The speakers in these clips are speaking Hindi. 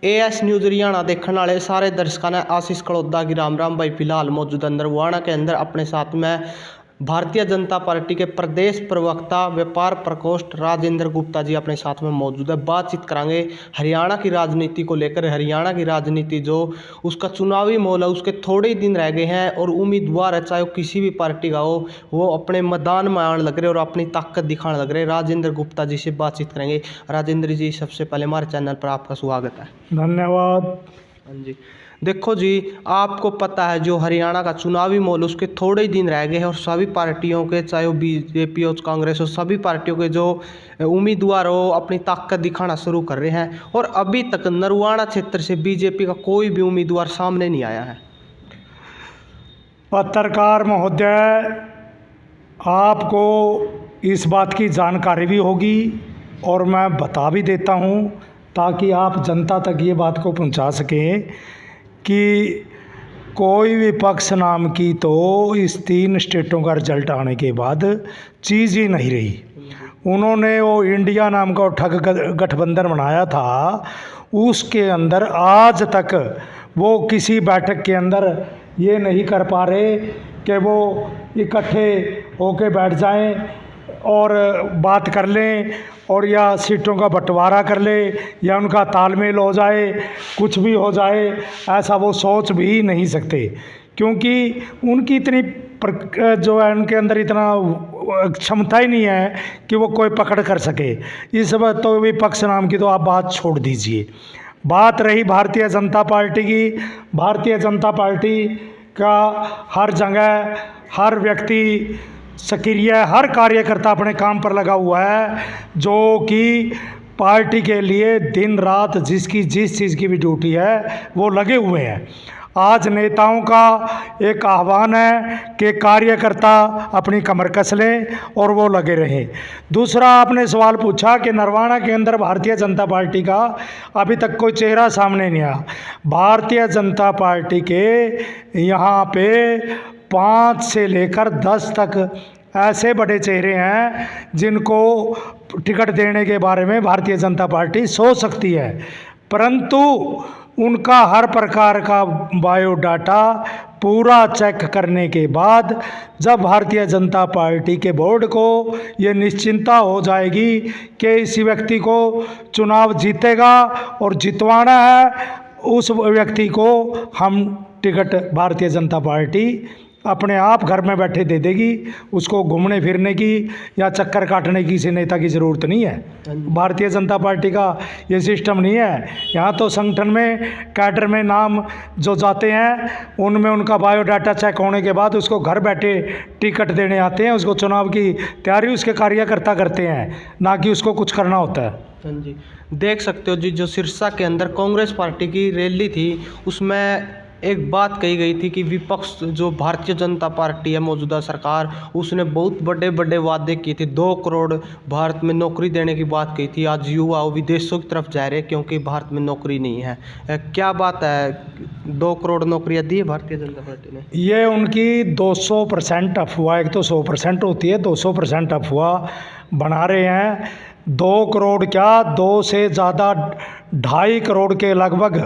एएस न्यूज़ हरियाणा देखने वाले सारे दर्शकों ने आशीष कड़ोदा की राम राम भाई। फिलहाल मौजूद नरवाणा के अंदर अपने साथ में भारतीय जनता पार्टी के प्रदेश प्रवक्ता व्यापार प्रकोष्ठ राजेंद्र गुप्ता जी अपने साथ में मौजूद है। बातचीत करांगे हरियाणा की राजनीति को लेकर। हरियाणा की राजनीति जो उसका चुनावी माहौल है, उसके थोड़े ही दिन रह गए हैं और उम्मीदवार है चाहे वो किसी भी पार्टी का हो, वो अपने मैदान में आने लग रहे और अपनी ताकत दिखाने लग रहे। राजेंद्र गुप्ता जी से बातचीत करेंगे। राजेंद्र जी, सबसे पहले हमारे चैनल पर आपका स्वागत है। धन्यवाद। हाँ जी, देखो जी, आपको पता है जो हरियाणा का चुनावी माहौल उसके थोड़े ही दिन रह गए हैं और सभी पार्टियों के, चाहे वो बीजेपी हो, कांग्रेस हो, सभी पार्टियों के जो उम्मीदवार हो अपनी ताकत दिखाना शुरू कर रहे हैं और अभी तक नरवाणा क्षेत्र से बीजेपी का कोई भी उम्मीदवार सामने नहीं आया है। पत्रकार महोदय, आपको इस बात की जानकारी भी होगी और मैं बता भी देता हूं ताकि आप जनता तक ये बात को पहुंचा सकें कि कोई भी पक्ष नाम की तो इस 3 स्टेटों का रिजल्ट आने के बाद चीज़ ही नहीं रही। उन्होंने वो इंडिया नाम का ठग गठबंधन बनाया था, उसके अंदर आज तक वो किसी बैठक के अंदर ये नहीं कर पा रहे कि वो इकट्ठे होके बैठ जाएं और बात कर लें और या सीटों का बंटवारा कर ले या उनका तालमेल हो जाए, कुछ भी हो जाए, ऐसा वो सोच भी नहीं सकते क्योंकि उनकी इतनी जो है उनके अंदर इतना क्षमता ही नहीं है कि वो कोई पकड़ कर सके। इस वक्त तो विपक्ष नाम की तो आप बात छोड़ दीजिए। बात रही भारतीय जनता पार्टी की, भारतीय जनता पार्टी का हर जगह हर व्यक्ति सक्रिय, हर कार्यकर्ता अपने काम पर लगा हुआ है, जो कि पार्टी के लिए दिन रात जिसकी जिस चीज़ की भी ड्यूटी है वो लगे हुए हैं। आज नेताओं का एक आह्वान है कि कार्यकर्ता अपनी कमर कस लें और वो लगे रहें। दूसरा, आपने सवाल पूछा कि नरवाणा के अंदर भारतीय जनता पार्टी का अभी तक कोई चेहरा सामने नहीं आया। भारतीय जनता पार्टी के यहाँ पे 5 से लेकर 10 तक ऐसे बड़े चेहरे हैं जिनको टिकट देने के बारे में भारतीय जनता पार्टी सोच सकती है, परंतु उनका हर प्रकार का बायोडाटा पूरा चेक करने के बाद जब भारतीय जनता पार्टी के बोर्ड को ये निश्चिंता हो जाएगी कि इस व्यक्ति को चुनाव जीतेगा और जितवाना है, उस व्यक्ति को हम टिकट भारतीय जनता पार्टी अपने आप घर में बैठे दे देगी। उसको घूमने फिरने की या चक्कर काटने की किसी नेता की ज़रूरत नहीं है। भारतीय जनता पार्टी का ये सिस्टम नहीं है। यहाँ तो संगठन में कैडर में नाम जो जाते हैं उनमें उनका बायोडाटा चेक होने के बाद उसको घर बैठे टिकट देने आते हैं। उसको चुनाव की तैयारी उसके कार्यकर्ता करते हैं, ना कि उसको कुछ करना होता है। हाँ जी, देख सकते हो जी, जो सिरसा के अंदर कांग्रेस पार्टी की रैली थी उसमें एक बात कही गई थी कि विपक्ष जो भारतीय जनता पार्टी है, मौजूदा सरकार, उसने बहुत बड़े बड़े वादे किए थे। 2 करोड़ भारत में नौकरी देने की बात कही थी। आज युवा विदेशों की तरफ जा रहे हैं क्योंकि भारत में नौकरी नहीं है। क्या बात है, 2 करोड़ नौकरियां दी है भारतीय जनता पार्टी ने? ये उनकी 200% अफवाह, एक तो 100% होती है, 200% अफवाह बना रहे हैं। 2 करोड़ क्या, 2 से ज़्यादा 2.5 करोड़ के लगभग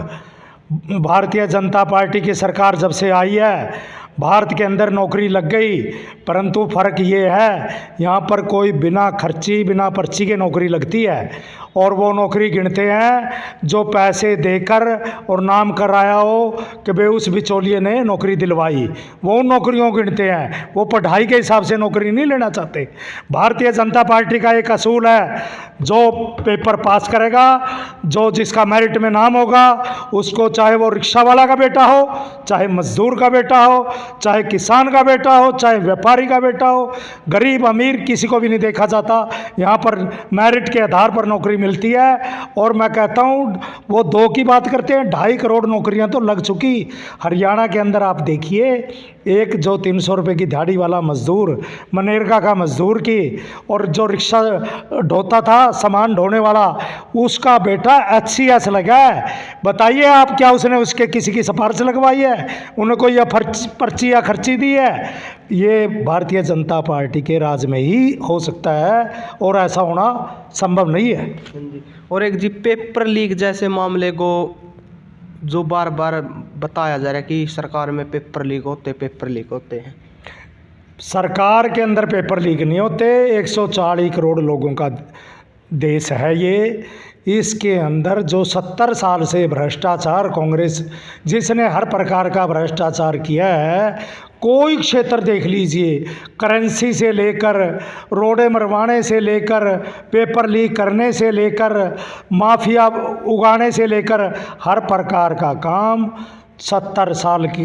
भारतीय जनता पार्टी की सरकार जब से आई है भारत के अंदर नौकरी लग गई, परंतु फ़र्क ये है यहाँ पर कोई बिना खर्ची बिना पर्ची के नौकरी लगती है और वो नौकरी गिनते हैं जो पैसे देकर और नाम कराया हो कि भाई उस बिचौलिए ने नौकरी दिलवाई, वो उन नौकरियों गिनते हैं। वो पढ़ाई के हिसाब से नौकरी नहीं लेना चाहते। भारतीय जनता पार्टी का एक असूल है, जो पेपर पास करेगा, जो जिसका मेरिट में नाम होगा, उसको चाहे वो रिक्शा वाला का बेटा हो, चाहे मजदूर का बेटा हो, चाहे किसान का बेटा हो, चाहे व्यापारी का बेटा हो, गरीब अमीर किसी को भी नहीं देखा जाता। यहाँ पर मेरिट के आधार पर नौकरी मिलती है। और मैं कहता हूँ वो 2 की बात करते हैं, 2.5 करोड़ नौकरियां तो लग चुकी हरियाणा के अंदर। आप देखिए, एक जो 300 रुपये की दिहाड़ी वाला मजदूर, मनरेगा का मजदूर की, और जो रिक्शा ढोता था, सामान ढोने वाला, उसका बेटा HCS लगा है। बताइए आप, क्या उसने उसके किसी की सिफारिश लगवाई है? उन्हें कोई या पर्ची या खर्ची दी है? ये भारतीय जनता पार्टी के राज में ही हो सकता है और ऐसा होना संभव नहीं है। हाँ जी। और एक जी पेपर लीक जैसे मामले को जो बार बार बताया जा रहा है कि सरकार में पेपर लीक होते हैं। सरकार के अंदर पेपर लीक नहीं होते। 140 करोड़ लोगों का देश है ये। इसके अंदर जो 70 साल से भ्रष्टाचार, कांग्रेस जिसने हर प्रकार का भ्रष्टाचार किया है, कोई क्षेत्र देख लीजिए, करेंसी से लेकर रोडे मरवाने से लेकर पेपर लीक करने से लेकर माफिया उगाने से लेकर हर प्रकार का काम 70 साल के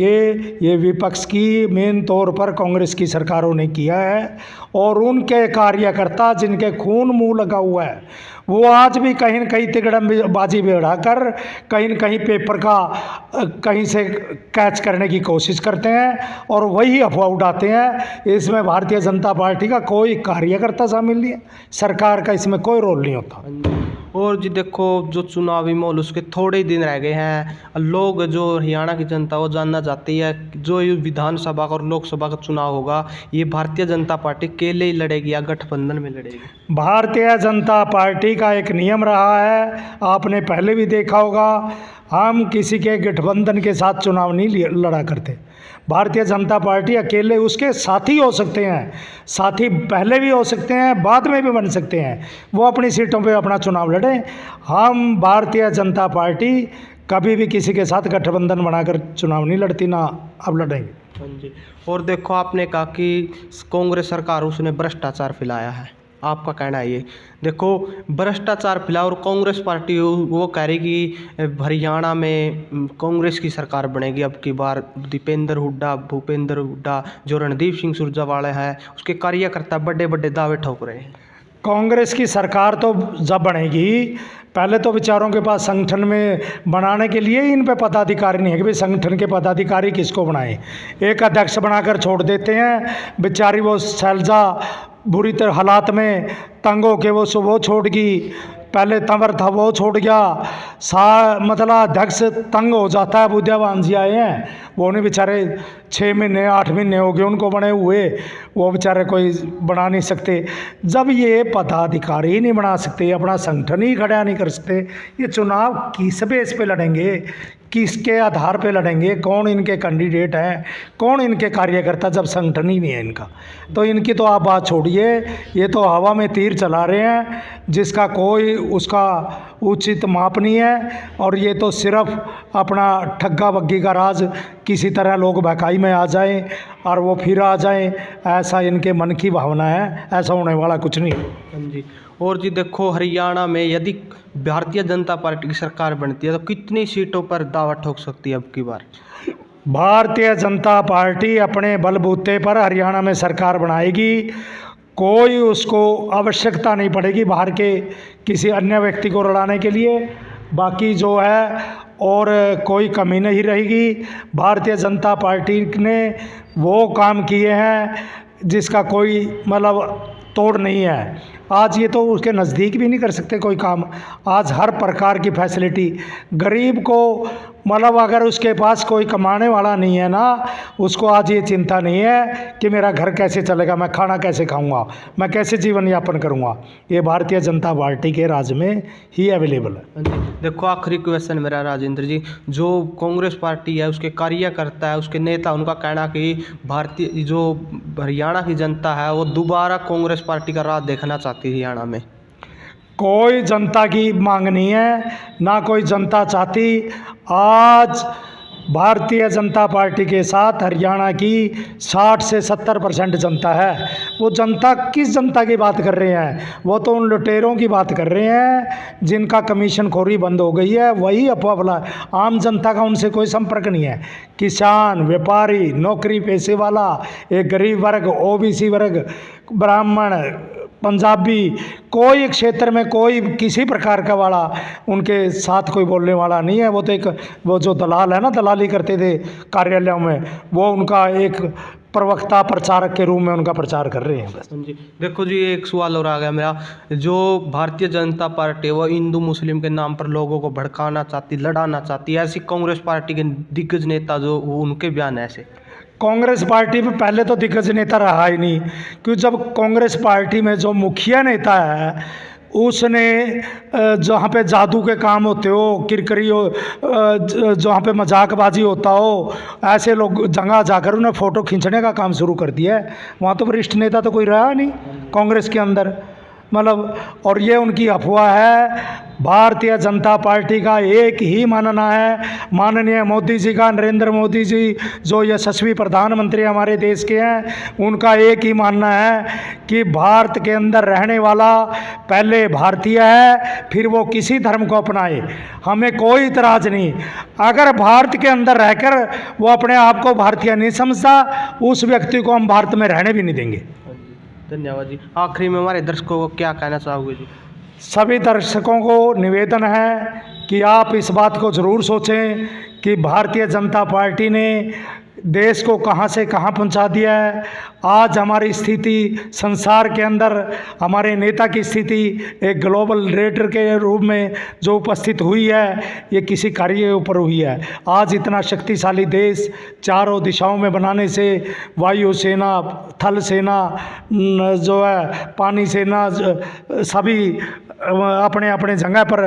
ये विपक्ष की मेन तौर पर कांग्रेस की सरकारों ने किया है। और उनके कार्यकर्ता जिनके खून मुंह लगा हुआ है, वो आज भी कहीं न कहीं तिकड़मबाजी बढ़ाकर कहीं न कहीं पेपर का कहीं से कैच करने की कोशिश करते हैं और वही अफवाह उड़ाते हैं। इसमें भारतीय जनता पार्टी का कोई कार्यकर्ता शामिल नहीं है, सरकार का इसमें कोई रोल नहीं होता। और जी देखो, जो चुनावी माहौल उसके थोड़े ही दिन रह गए हैं। लोग, जो हरियाणा की जनता वो जानना चाहती है जो ये विधानसभा और लोकसभा का चुनाव होगा, ये भारतीय जनता पार्टी अकेले ही लड़ेगी या गठबंधन में लड़ेगी? भारतीय जनता पार्टी का एक नियम रहा है, आपने पहले भी देखा होगा, हम किसी के गठबंधन के साथ चुनाव नहीं लड़ा करते। भारतीय जनता पार्टी अकेले, उसके साथी हो सकते हैं, साथी पहले भी हो सकते हैं, बाद में भी बन सकते हैं, वो अपनी सीटों पे अपना चुनाव लड़ें। हम भारतीय जनता पार्टी कभी भी किसी के साथ गठबंधन बनाकर चुनाव नहीं लड़ती, ना अब लड़ेंगे। हाँ जी। और देखो, आपने कहा कि कांग्रेस सरकार उसने भ्रष्टाचार फैलाया है, आपका कहना है ये। देखो, भ्रष्टाचार फैला और कांग्रेस पार्टी वो कह रही कि हरियाणा में कांग्रेस की सरकार बनेगी अब की बार। भूपेंद्र हुड्डा जो रणदीप सिंह सुरजेवाला है, उसके कार्यकर्ता बड़े बड़े दावे ठोक रहे हैं। कांग्रेस की सरकार तो जब बनेगी, पहले तो बेचारों के पास संगठन में बनाने के लिए इन पे पदाधिकारी नहीं है कि भाई संगठन के पदाधिकारी किसको बनाए। एक अध्यक्ष बनाकर छोड़ देते हैं, बेचारी वो शैलजा बुरी तरह हालात में तंग होके वो छोड़ गई, पहले तंवर था वो छोड़ गया। मतलब अध्यक्ष तंग हो जाता है। बुद्धियावान जी आए हैं, वो नहीं बेचारे 6 महीने 8 महीने हो गए उनको बने हुए, वो बेचारे कोई बना नहीं सकते। जब ये पदाधिकारी ही नहीं बना सकते, अपना संगठन ही खड़ा नहीं कर सकते, ये चुनाव किस बेस पे लड़ेंगे, किसके आधार पे लड़ेंगे, कौन इनके कैंडिडेट हैं, कौन इनके कार्यकर्ता, जब संगठन ही नहीं है इनका। तो इनकी तो आप बात छोड़िए, ये तो हवा में तीर चला रहे हैं जिसका कोई उसका उचित माप नहीं है। और ये तो सिर्फ अपना ठग्गा बग्गी का राज, किसी तरह लोग बहकाई में आ जाएं और वो फिर आ जाएं, ऐसा इनके मन की भावना है, ऐसा होने वाला कुछ नहीं। हाँ जी। और जी देखो, हरियाणा में यदि भारतीय जनता पार्टी की सरकार बनती है तो कितनी सीटों पर दावा ठोक सकती है अब की बार? भारतीय जनता पार्टी अपने बलबूते पर हरियाणा में सरकार बनाएगी। कोई उसको आवश्यकता नहीं पड़ेगी बाहर के किसी अन्य व्यक्ति को लड़ाने के लिए। बाकी जो है और कोई कमी नहीं रहेगी। भारतीय जनता पार्टी ने वो काम किए हैं जिसका कोई मतलब तोड़ नहीं है। आज ये तो उसके नज़दीक भी नहीं कर सकते कोई काम। आज हर प्रकार की फैसिलिटी गरीब को, मतलब अगर उसके पास कोई कमाने वाला नहीं है ना, उसको आज ये चिंता नहीं है कि मेरा घर कैसे चलेगा, मैं खाना कैसे खाऊंगा, मैं कैसे जीवन यापन करूंगा। ये भारतीय जनता पार्टी के राज में ही अवेलेबल है। देखो, आखिरी क्वेश्चन मेरा राजेंद्र जी, जो कांग्रेस पार्टी है उसके कार्यकर्ता है, उसके नेता, उनका कहना कि भारतीय जो हरियाणा की जनता है वो दोबारा कांग्रेस पार्टी का राज देखना चाहती है हरियाणा में। कोई जनता की मांग नहीं है, ना कोई जनता चाहती। आज भारतीय जनता पार्टी के साथ हरियाणा की 60 से 70% जनता है। वो जनता किस जनता की बात कर रहे हैं? वो तो उन लुटेरों की बात कर रहे हैं जिनका कमीशन खोरी बंद हो गई है, वही अफवाह फैला। आम जनता का उनसे कोई संपर्क नहीं है। किसान, व्यापारी, नौकरी पेशे वाला, एक गरीब वर्ग, ओबीसी वर्ग, ब्राह्मण, पंजाबी, कोई क्षेत्र में कोई किसी प्रकार का वाला उनके साथ कोई बोलने वाला नहीं है। वो तो एक वो जो दलाल है ना, दलाली करते थे कार्यालयों में, वो उनका एक प्रवक्ता प्रचारक के रूप में उनका प्रचार कर रहे हैं बस। जी देखो जी, एक सवाल और आ गया मेरा। जो भारतीय जनता पार्टी है वो हिंदू मुस्लिम के नाम पर लोगों को भड़काना चाहती, लड़ाना चाहती है, ऐसी कांग्रेस पार्टी के दिग्गज नेता जो वो उनके बयान ऐसे। कांग्रेस पार्टी में पहले तो दिग्गज नेता रहा ही नहीं, क्योंकि जब कांग्रेस पार्टी में जो मुखिया नेता है उसने जहाँ पे जादू के काम होते हो, किरकिरी हो, जहाँ पे मजाकबाजी होता हो, ऐसे लोग जगह जाकर उन्हें फ़ोटो खींचने का काम शुरू कर दिया है। वहाँ तो वरिष्ठ नेता तो कोई रहा नहीं कांग्रेस के अंदर, मतलब। और ये उनकी अफवाह है। भारतीय जनता पार्टी का एक ही मानना है, माननीय मोदी जी का, नरेंद्र मोदी जी जो यशस्वी प्रधानमंत्री हमारे देश के हैं, उनका एक ही मानना है कि भारत के अंदर रहने वाला पहले भारतीय है, फिर वो किसी धर्म को अपनाए, हमें कोई इतराज़ नहीं। अगर भारत के अंदर रहकर वो अपने आप को भारतीय नहीं समझता, उस व्यक्ति को हम भारत में रहने भी नहीं देंगे। धन्यवाद जी। आखिरी में हमारे दर्शकों को क्या कहना चाहोगे जी? सभी दर्शकों को निवेदन है कि आप इस बात को ज़रूर सोचें कि भारतीय जनता पार्टी ने देश को कहां से कहां पहुंचा दिया है। आज हमारी स्थिति संसार के अंदर, हमारे नेता की स्थिति एक ग्लोबल लीडर के रूप में जो उपस्थित हुई है, ये किसी कार्य के ऊपर हुई है। आज इतना शक्तिशाली देश चारों दिशाओं में बनाने से वायु सेना, थल सेना, जो है पानी सेना, सभी अपने अपने जगह पर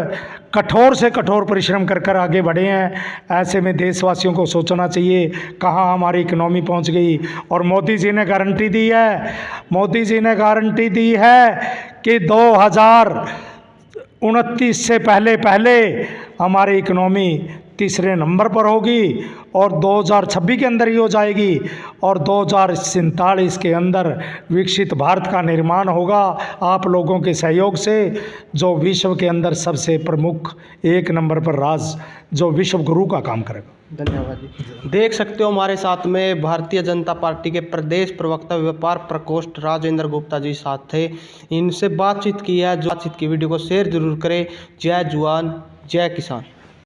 कठोर से कठोर परिश्रम कर कर आगे बढ़े हैं। ऐसे में देशवासियों को सोचना चाहिए कहाँ हमारी इकनॉमी पहुंच गई। और मोदी जी ने गारंटी दी है, मोदी जी ने गारंटी दी है कि 2029 से पहले हमारी इकनॉमी तीसरे नंबर पर होगी और 2026 के अंदर ही हो जाएगी और 2047 के अंदर विकसित भारत का निर्माण होगा आप लोगों के सहयोग से, जो विश्व के अंदर सबसे प्रमुख एक नंबर पर राज, जो विश्व गुरु का काम करेगा। धन्यवाद जी। देख सकते हो हमारे साथ में भारतीय जनता पार्टी के प्रदेश प्रवक्ता व्यापार प्रकोष्ठ राजेंद्र गुप्ता जी साथ थे। इनसे बातचीत की है। जो बातचीत की वीडियो को शेयर जरूर करें। जय जवान जय किसान।